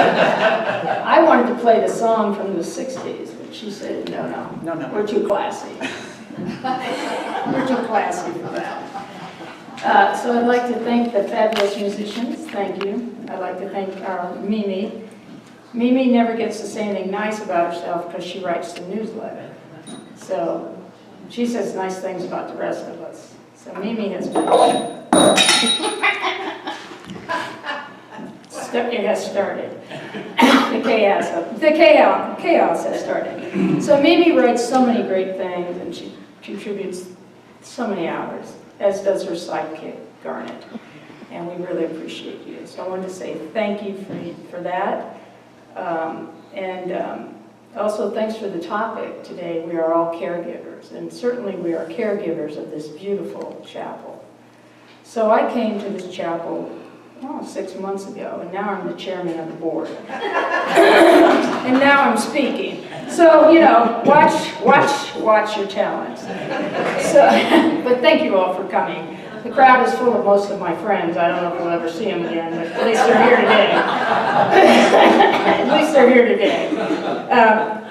I wanted to play the song from the 60s, but she said, no, we're too classy. We're too classy for that. So I'd like to thank the fabulous musicians. Thank you. I'd like to thank Mimi. Mimi never gets to say anything nice about herself because she writes the newsletter. So she says nice things about the rest of us. So Mimi has been... It has started. The chaos has started. So Mimi writes so many great things, and she contributes so many hours, as does her sidekick, Garnet. And we really appreciate you. So I wanted to say thank you for that. Also thanks for the topic today. We are all caregivers, and certainly we are caregivers of this beautiful chapel. So I came to this chapel 6 months ago, and now I'm the chairman of the board. And now I'm speaking. So, watch your talents. But thank you all for coming. The crowd is full of most of my friends. I don't know if we'll ever see them again, but at least they're here today. At least they're here today.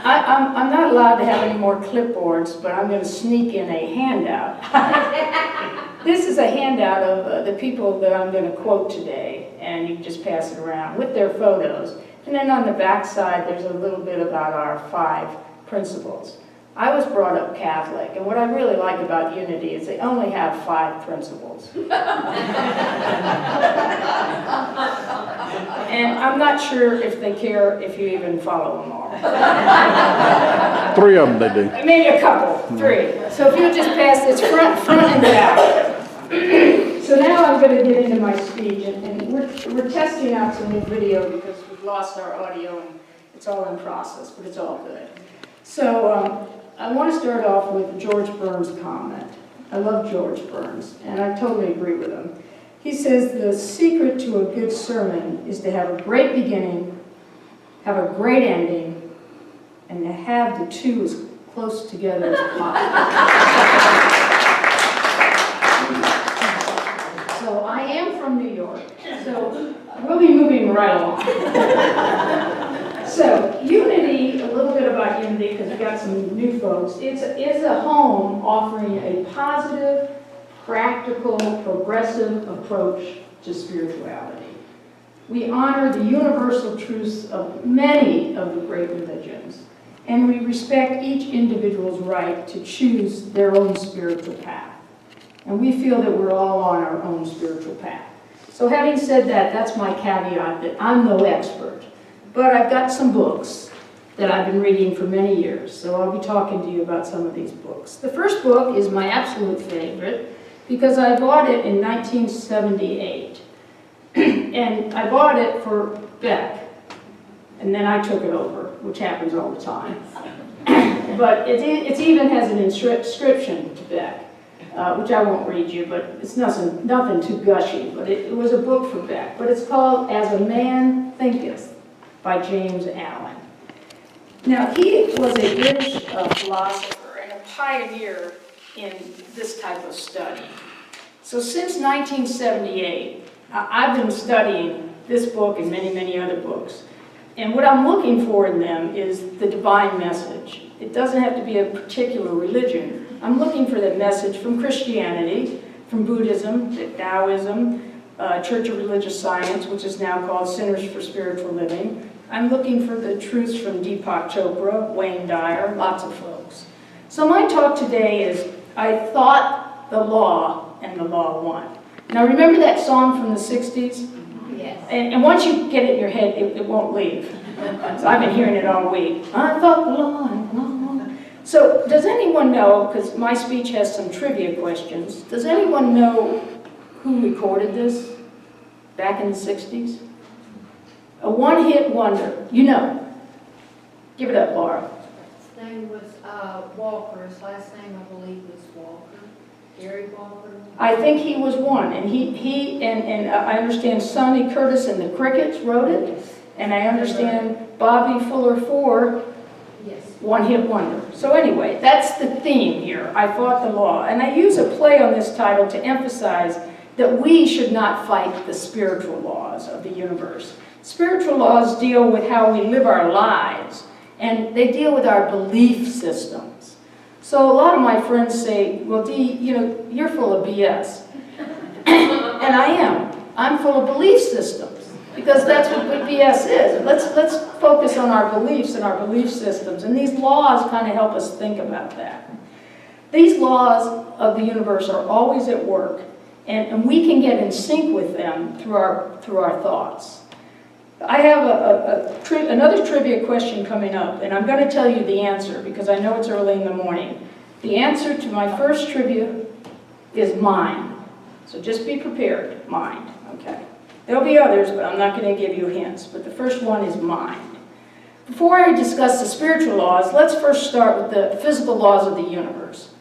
I'm not allowed to have any more clipboards, but I'm going to sneak in a handout. This is a handout of the people that I'm going to quote today, and you can just pass it around with their photos. And then on the back side, there's a little bit about our 5 principles. I was brought up Catholic, and what I really like about Unity is they only have 5 principles. And I'm not sure if they care if you even follow them all. 3 of them they do. Maybe a couple, 3. So if you'll just pass this front and back. So now I'm going to get into my speech, and we're testing out some new video because we've lost our audio, and it's all in process, but it's all good. So I want to start off with George Burns' comment. I love George Burns, and I totally agree with him. He says the secret to a good sermon is to have a great beginning, have a great ending, and to have the 2 as close together as possible. So I am from New York, so we'll be moving right along. So Unity, a little bit about Unity, because we've got some new folks. It's a home offering a positive, practical, progressive approach to spirituality. We honor the universal truths of many of the great religions, and we respect each individual's right to choose their own spiritual path. And we feel that we're all on our own spiritual path. So having said that, that's my caveat that I'm no expert. But I've got some books that I've been reading for many years, so I'll be talking to you about some of these books. The first book is my absolute favorite because I bought it in 1978. And I bought it for Beck, and then I took it over, which happens all the time. But it even has an inscription to Beck. Which I won't read you, but it's nothing too gushy, but it was a book for Beck. But it's called As a Man Thinketh by James Allen. Now, he was a British philosopher and a pioneer in this type of study. So since 1978, I've been studying this book and many, many other books. And what I'm looking for in them is the divine message. It doesn't have to be a particular religion. I'm looking for the message from Christianity, from Buddhism, Taoism, Church of Religious Science, which is now called Centers for Spiritual Living. I'm looking for the truths from Deepak Chopra, Wayne Dyer, lots of folks. So my talk today is, I thought the law and the law won. Now remember that song from the 60s? Yes. And once you get it in your head, it won't leave. So I've been hearing it all week. I thought the law and the law won. So does anyone know, because my speech has some trivia questions, does anyone know who recorded this back in the 60s? A one-hit wonder. You know. Give it up, Laura. His name was Walker. His last name, I believe, was Walker. Gary Walker. I think he was one, and he I understand Sonny Curtis and the Crickets wrote it, and I understand Bobby Fuller Ford, yes, one-hit wonder. So anyway, that's the theme here. I fought the law, and I use a play on this title to emphasize that we should not fight the spiritual laws of the universe. Spiritual laws deal with how we live our lives, and they deal with our belief systems. So a lot of my friends say, well, Dee, you're full of BS. And I am. I'm full of belief systems, because that's what BS is. Let's focus on our beliefs and our belief systems, and these laws kind of help us think about that. These laws of the universe are always at work, and we can get in sync with them through our thoughts. I have another trivia question coming up, and I'm going to tell you the answer because I know it's early in the morning. The answer to my first trivia is mind. So just be prepared, mind, okay? There'll be others, but I'm not going to give you hints, but the first one is mind. Before I discuss the spiritual laws, let's first start with the physical laws of the universe.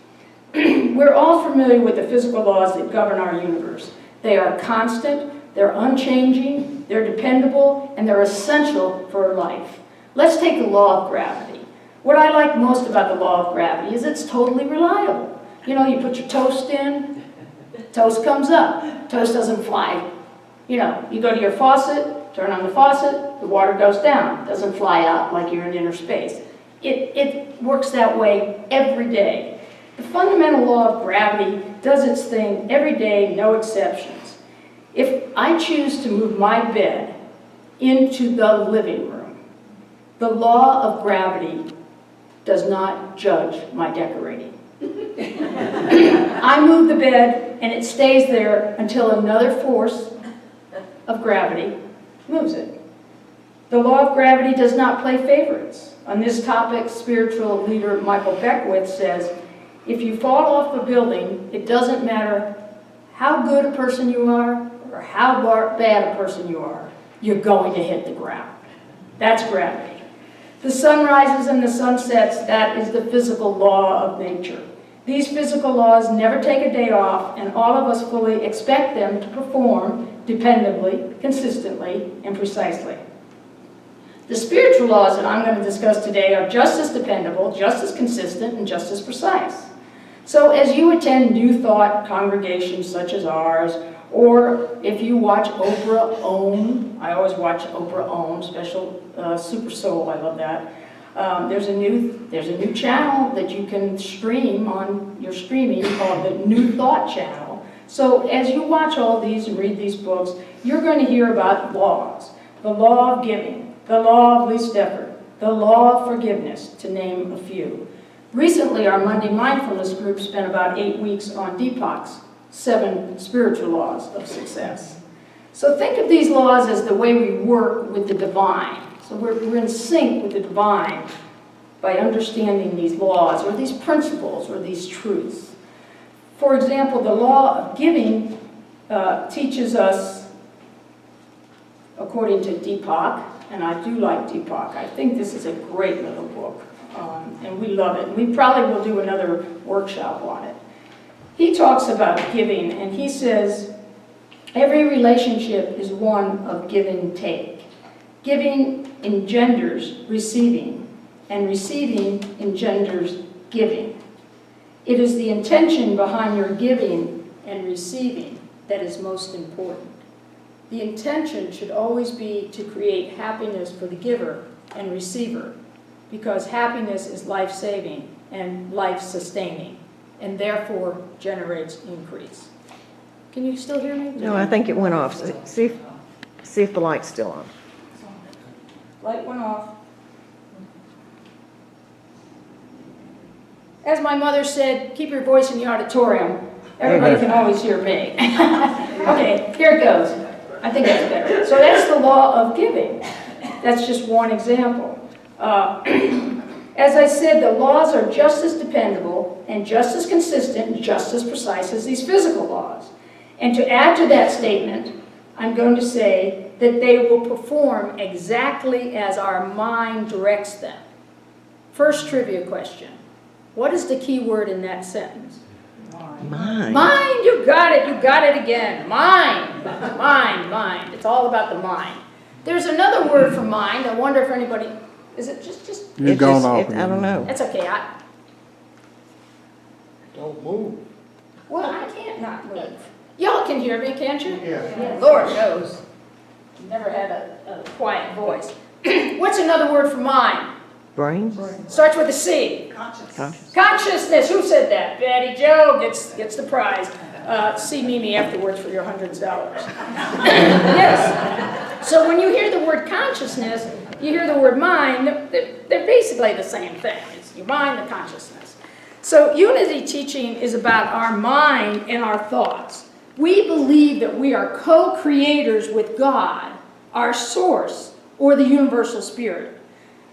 We're all familiar with the physical laws that govern our universe. They are constant, they're unchanging, they're dependable, and they're essential for life. Let's take the law of gravity. What I like most about the law of gravity is it's totally reliable. You know, you put your toast in, toast comes up, toast doesn't fly. You know, you go to your faucet, turn on the faucet, the water goes down, doesn't fly out like you're in inner space. It works that way every day. The fundamental law of gravity does its thing every day, no exceptions. If I choose to move my bed into the living room, the law of gravity does not judge my decorating. I move the bed and it stays there until another force of gravity moves it. The law of gravity does not play favorites. On this topic, spiritual leader Michael Beckwith says, if you fall off a building, it doesn't matter how good a person you are or how bad a person you are, you're going to hit the ground. That's gravity. The sun rises and the sun sets, that is the physical law of nature. These physical laws never take a day off, and all of us fully expect them to perform dependably, consistently, and precisely. The spiritual laws that I'm going to discuss today are just as dependable, just as consistent, and just as precise. So as you attend New Thought congregations such as ours, or if you watch Oprah Own, I always watch Oprah Own, special Super Soul, I love that. There's a new channel that you can stream on your streaming called the New Thought channel. So as you watch all these and read these books, you're going to hear about laws. The law of giving, the law of least effort, the law of forgiveness, to name a few. Recently, our Monday Mindfulness group spent about 8 weeks on Deepak's 7 spiritual laws of success. So think of these laws as the way we work with the divine. So we're in sync with the divine by understanding these laws or these principles or these truths. For example, the law of giving teaches us, according to Deepak, and I do like Deepak, I think this is a great little book, and we love it. We probably will do another workshop on it. He talks about giving, and he says, every relationship is one of give and take. Giving engenders receiving, and receiving engenders giving. It is the intention behind your giving and receiving that is most important. The intention should always be to create happiness for the giver and receiver, because happiness is life-saving and life-sustaining, and therefore generates increase. Can you still hear me? No, I think it went off. See if the light's still on. Light went off. As my mother said, keep your voice in the auditorium. Everybody can always hear me. Okay, here it goes. I think that's better. So that's the law of giving. That's just one example. As I said, the laws are just as dependable and just as consistent and just as precise as these physical laws. And to add to that statement, I'm going to say that they will perform exactly as our mind directs them. First trivia question. What is the key word in that sentence? Mind. Mind, you got it again. Mind, mind. It's all about the mind. There's another word for mind. I wonder if anybody, is it just? You've gone off I don't know. That's okay. Don't move. Well, I can't not move. Y'all can hear me, can't you? Yeah. Lord knows. Never had quiet voice. What's another word for mind? Brain? Starts with a C. Conscious. Consciousness. Who said that? Betty Joe gets the prize. See Mimi afterwards for your $100. Yes. So when you hear the word consciousness, you hear the word mind. They're basically the same thing. It's your mind and consciousness. So unity teaching is about our mind and our thoughts. We believe that we are co-creators with God, our source, or the universal spirit.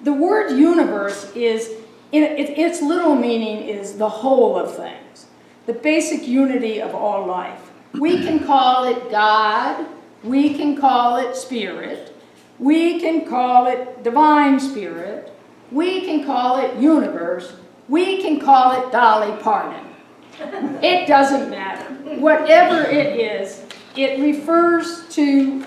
The word universe is, its literal meaning is the whole of things, the basic unity of all life. We can call it God, we can call it spirit, we can call it divine spirit, we can call it universe, we can call it Dolly Parton. It doesn't matter. Whatever it is, it refers to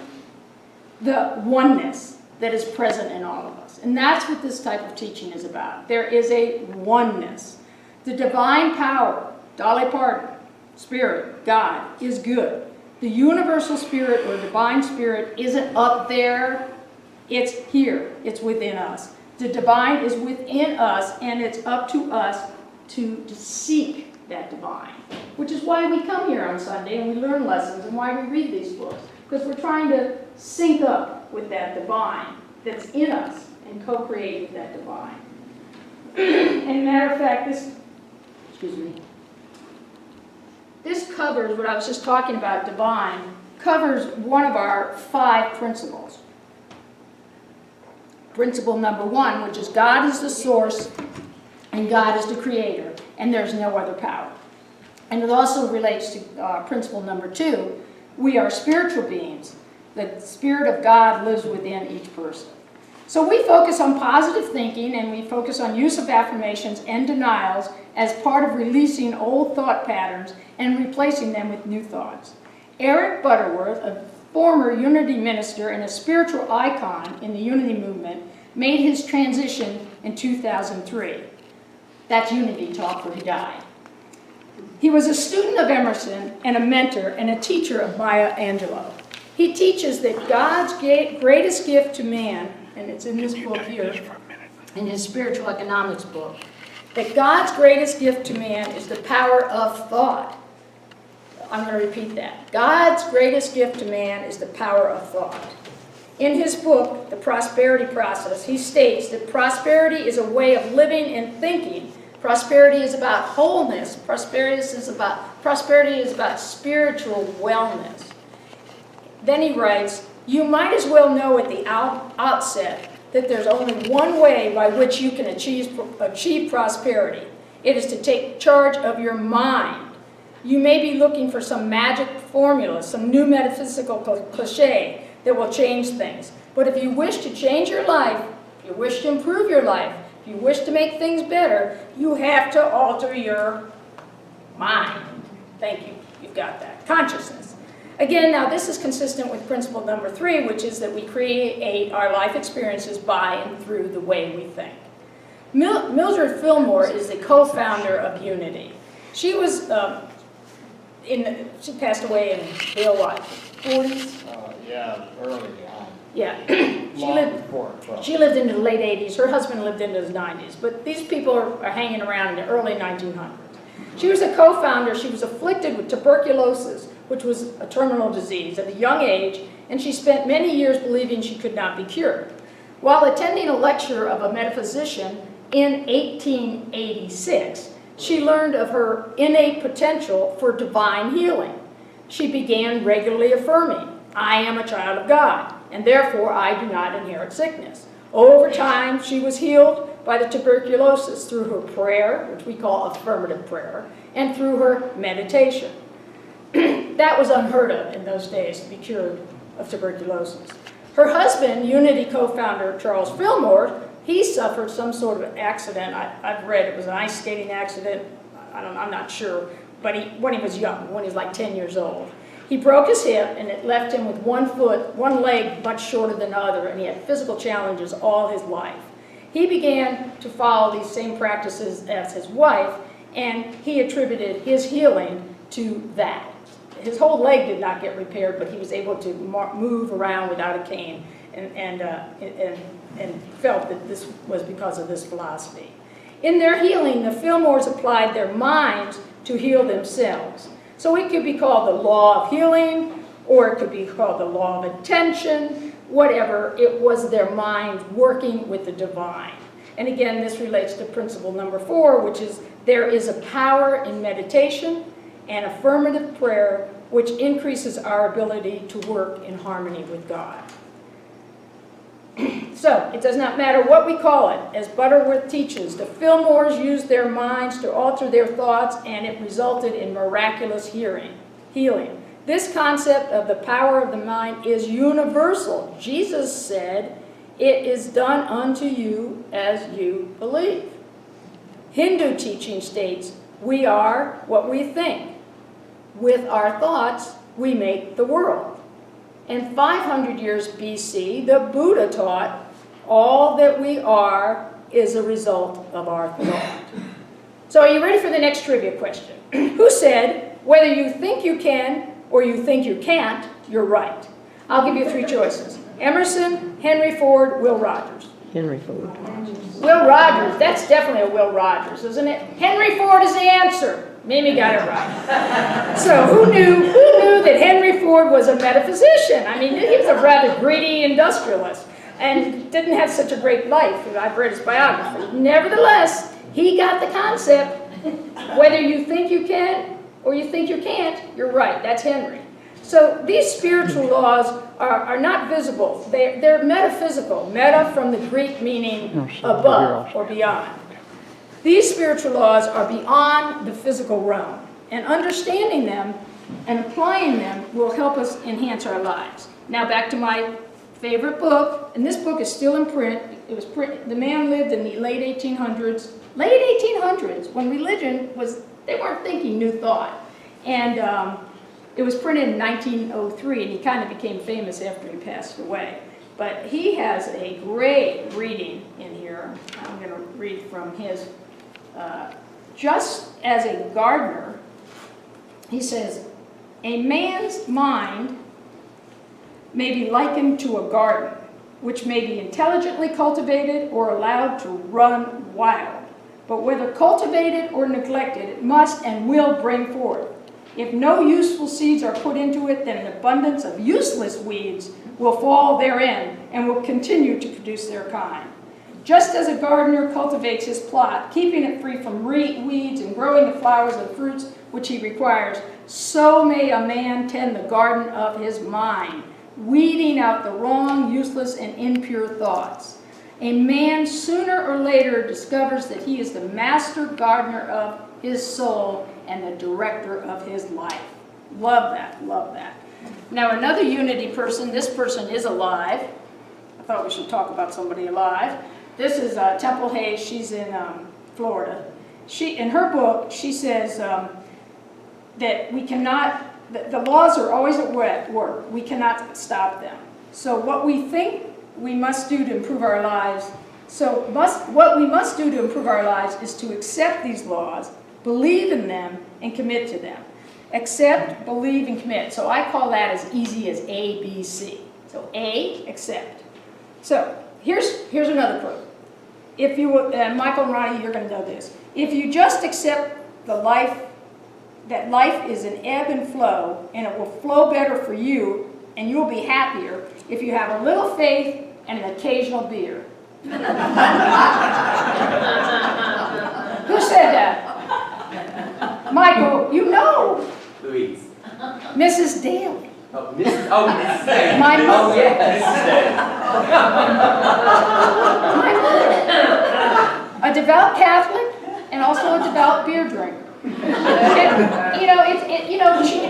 the oneness that is present in all of us. And that's what this type of teaching is about. There is a oneness. The divine power, Dolly Parton, spirit, God, is good. The universal spirit or divine spirit isn't up there. It's here. It's within us. The divine is within us, and it's up to us to seek that divine, which is why we come here on Sunday and we learn lessons and why we read these books, because we're trying to sync up with that divine that's in us and co-create with that divine. And matter of fact, this covers what I was just talking about, divine, covers one of our 5 principles. Principle number 1, which is God is the source and God is the creator, and there's no other power. And it also relates to principle number 2, we are spiritual beings. The Spirit of God lives within each person. So we focus on positive thinking, and we focus on use of affirmations and denials as part of releasing old thought patterns and replacing them with new thoughts. Eric Butterworth, a former Unity minister and a spiritual icon in the Unity movement, made his transition in 2003. That's Unity talk for he died. He was a student of Emerson and a mentor and a teacher of Maya Angelou. He teaches that God's greatest gift to man, and it's in this book here, in his spiritual economics book, that God's greatest gift to man is the power of thought. I'm going to repeat that. God's greatest gift to man is the power of thought. In his book, The Prosperity Process, he states that prosperity is a way of living and thinking. Prosperity is about wholeness. Prosperity is about spiritual wellness. Then he writes, you might as well know at the outset that there's only one way by which you can achieve prosperity. It is to take charge of your mind. You may be looking for some magic formula, some new metaphysical cliche that will change things. But if you wish to change your life, if you wish to improve your life, if you wish to make things better, you have to alter your mind. Thank you. You've got that. Consciousness. Again, now this is consistent with principle number 3, which is that we create our life experiences by and through the way we think. Mildred Fillmore is the co-founder of Unity. She was she passed away in the 40s. Yeah, early on. Yeah. She She lived into the late 80s. Her husband lived into the 90s. But these people are hanging around in the early 1900s. She was a co-founder. She was afflicted with tuberculosis, which was a terminal disease, at a young age, and she spent many years believing she could not be cured. While attending a lecture of a metaphysician in 1886, she learned of her innate potential for divine healing. She began regularly affirming, I am a child of God, and therefore I do not inherit sickness. Over time, she was healed by the tuberculosis through her prayer, which we call affirmative prayer, and through her meditation. That was unheard of in those days, to be cured of tuberculosis. Her husband, Unity co-founder Charles Fillmore, he suffered some sort of accident. I've read it was an ice skating accident. I'm not sure, but when he was young, when he was like 10 years old. He broke his hip, and it left him with one leg much shorter than the other, and he had physical challenges all his life. He began to follow these same practices as his wife, and he attributed his healing to that. His whole leg did not get repaired, but he was able to move around without a cane. and felt that this was because of this philosophy. In their healing, the Fillmores applied their minds to heal themselves. So it could be called the law of healing, or it could be called the law of attention, whatever. It was their mind working with the divine. And again, this relates to principle number 4, which is there is a power in meditation and affirmative prayer which increases our ability to work in harmony with God. So, it does not matter what we call it. As Butterworth teaches, the Fillmores used their minds to alter their thoughts, and it resulted in miraculous healing. This concept of the power of the mind is universal. Jesus said, "It is done unto you as you believe." Hindu teaching states, "We are what we think. With our thoughts, we make the world." And 500 years BC, the Buddha taught, all that we are is a result of our thought. So are you ready for the next trivia question? Who said, whether you think you can or you think you can't, you're right? I'll give you 3 choices. Emerson, Henry Ford, Will Rogers. Henry Ford. Will Rogers, that's definitely a Will Rogers, isn't it? Henry Ford is the answer. Mimi got it right. So who knew that Henry Ford was a metaphysician? I mean, he was a rather greedy industrialist and didn't have such a great life. I've read his biography. Nevertheless, he got the concept, whether you think you can or you think you can't, you're right. That's Henry. So these spiritual laws are not visible. They're metaphysical. Meta from the Greek meaning above or beyond. These spiritual laws are beyond the physical realm, and understanding them and applying them will help us enhance our lives. Now back to my favorite book, and this book is still in print. It was the man lived in the late 1800s, when religion was, they weren't thinking new thought. And it was printed in 1903, and he kind of became famous after he passed away. But he has a great reading in here. I'm going to read from his. Just as a gardener, he says, a man's mind may be likened to a garden, which may be intelligently cultivated or allowed to run wild. But whether cultivated or neglected, it must and will bring forth. If no useful seeds are put into it, then an abundance of useless weeds will fall therein and will continue to produce their kind. Just as a gardener cultivates his plot, keeping it free from weeds and growing the flowers and fruits which he requires, so may a man tend the garden of his mind, weeding out the wrong, useless, and impure thoughts. A man sooner or later discovers that he is the master gardener of his soul and the director of his life. Love that, love that. Now another Unity person, this person is alive. I thought we should talk about somebody alive. This is Temple Hayes. She's in Florida. In her book, she says that we cannot, the laws are always at work. We cannot stop them. So what we think we must do to improve our lives, what we must do to improve our lives is to accept these laws, believe in them, and commit to them. Accept, believe, and commit. So I call that as easy as A, B, C. So A, accept. So here's another quote. If you, Michael and Ronnie, you're going to know this. If you just accept that life is an ebb and flow, and it will flow better for you, and you'll be happier if you have a little faith and an occasional beer. Who said that? Michael, you know. Louise. Mrs. Daley. Oh, Mrs. Daley. My mother. Oh, yes, Mrs. Daley. My mother. A devout Catholic and also a devout beer drinker. And,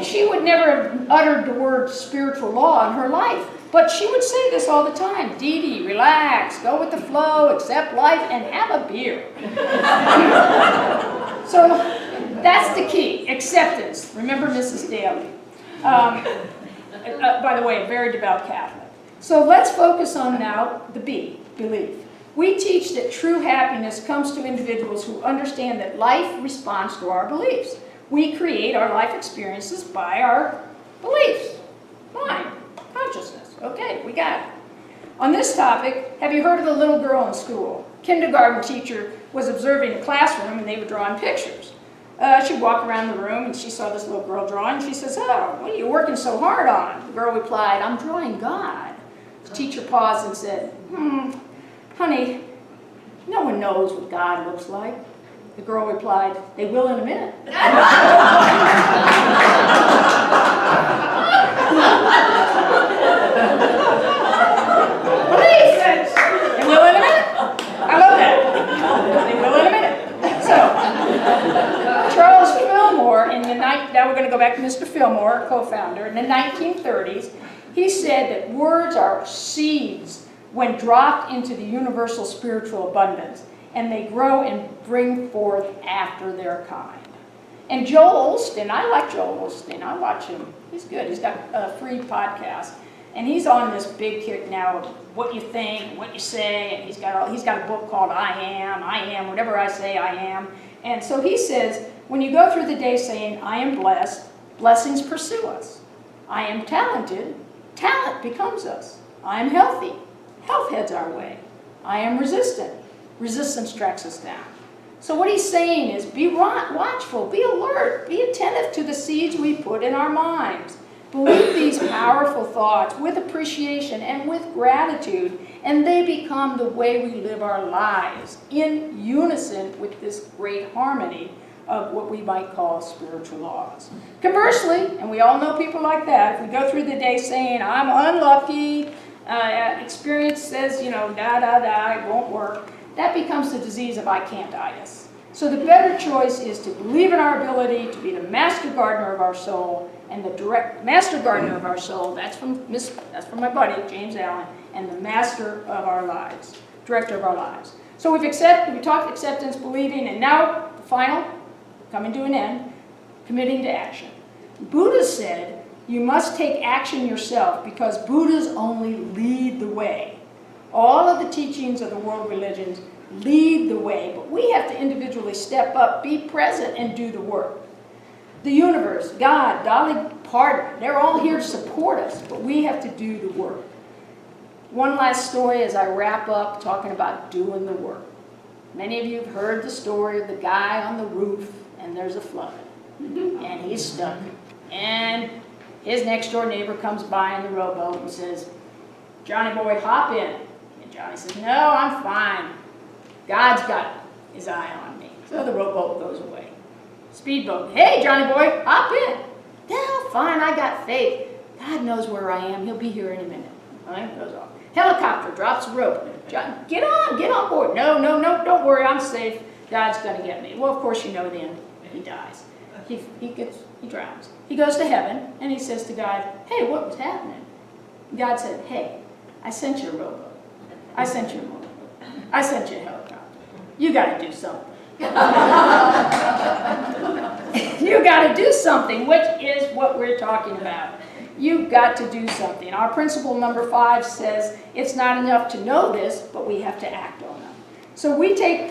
she would never have uttered the word spiritual law in her life, but she would say this all the time. Dee Dee, relax, go with the flow, accept life, and have a beer. So that's the key, acceptance. Remember Mrs. Daley. By the way, a very devout Catholic. So let's focus on now the B, belief. We teach that true happiness comes to individuals who understand that life responds to our beliefs. We create our life experiences by our beliefs. Mind, consciousness. Okay, we got it. On this topic, have you heard of the little girl in school? Kindergarten teacher was observing a classroom and they were drawing pictures. She walked around the room and she saw this little girl drawing. She says, "Oh, what are you working so hard on?" The girl replied, "I'm drawing God." The teacher paused and said, "Honey, no one knows what God looks like." The girl replied, "They will in a minute." They will in a minute. I love that. They will in a minute. So, Charles Fillmore, now we're going to go back to Mr. Fillmore, co-founder, in the 1930s, he said that words are seeds when dropped into the universal spiritual abundance, and they grow and bring forth after their kind. And Joel Osteen, I like Joel Osteen, I watch him, he's good, he's got a free podcast, and he's on this big kick now of what you think, what you say, and he's got a book called I Am, whatever I say, I am. And so he says, when you go through the day saying, I am blessed, blessings pursue us. I am talented, talent becomes us. I am healthy, health heads our way. I am resistant, resistance tracks us down. So what he's saying is be watchful, be alert, be attentive to the seeds we put in our minds. Believe these powerful thoughts with appreciation and with gratitude, and they become the way we live our lives in unison with this great harmony of what we might call spiritual laws. Conversely, and we all know people like that, if we go through the day saying, I'm unlucky, experience says, it won't work, that becomes the disease of I can't-itis. So the better choice is to believe in our ability to be the master gardener of our soul, and the direct master gardener of our soul, that's from my buddy, James Allen, and the master of our lives, director of our lives. So we talked acceptance, believing, and now the final, coming to an end, committing to action. Buddha said, you must take action yourself because Buddhas only lead the way. All of the teachings of the world religions lead the way, but we have to individually step up, be present, and do the work. The universe, God, Dolly Parton, they're all here to support us, but we have to do the work. One last story as I wrap up talking about doing the work. Many of you have heard the story of the guy on the roof and there's a flood and he's stuck. And his next door neighbor comes by in the rowboat and says, Johnny boy, hop in. And Johnny says, no, I'm fine. God's got his eye on me. So the rowboat goes away. Speedboat, hey Johnny boy, hop in. Yeah, fine, I got faith. God knows where I am. He'll be here in a minute. All right, goes off. Helicopter drops a rope. John, get on board. No, don't worry, I'm safe. God's gonna get me. Well, of course you know then he dies. He drowns. He goes to heaven and he says to God, hey, what was happening? God said, hey, I sent you a rowboat. I sent you a motorboat. I sent you a helicopter. You gotta do something. You gotta do something, which is what we're talking about. You've got to do something. Our principle number 5 says it's not enough to know this, but we have to act on them. So we take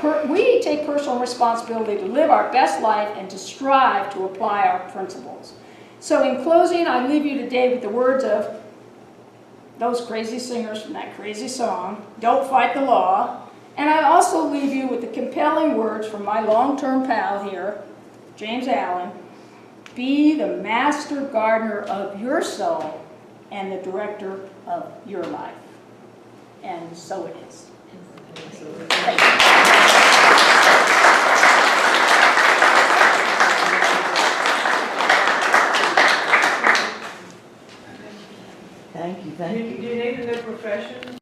personal responsibility to live our best life and to strive to apply our principles. So in closing, I leave you today with the words of those crazy singers from that crazy song, Don't Fight the Law. And I also leave you with the compelling words from my long-term pal here, James Allen. Be the master gardener of your soul and the director of your life. And so it is. Thank you. Thank you. Do you need a new profession?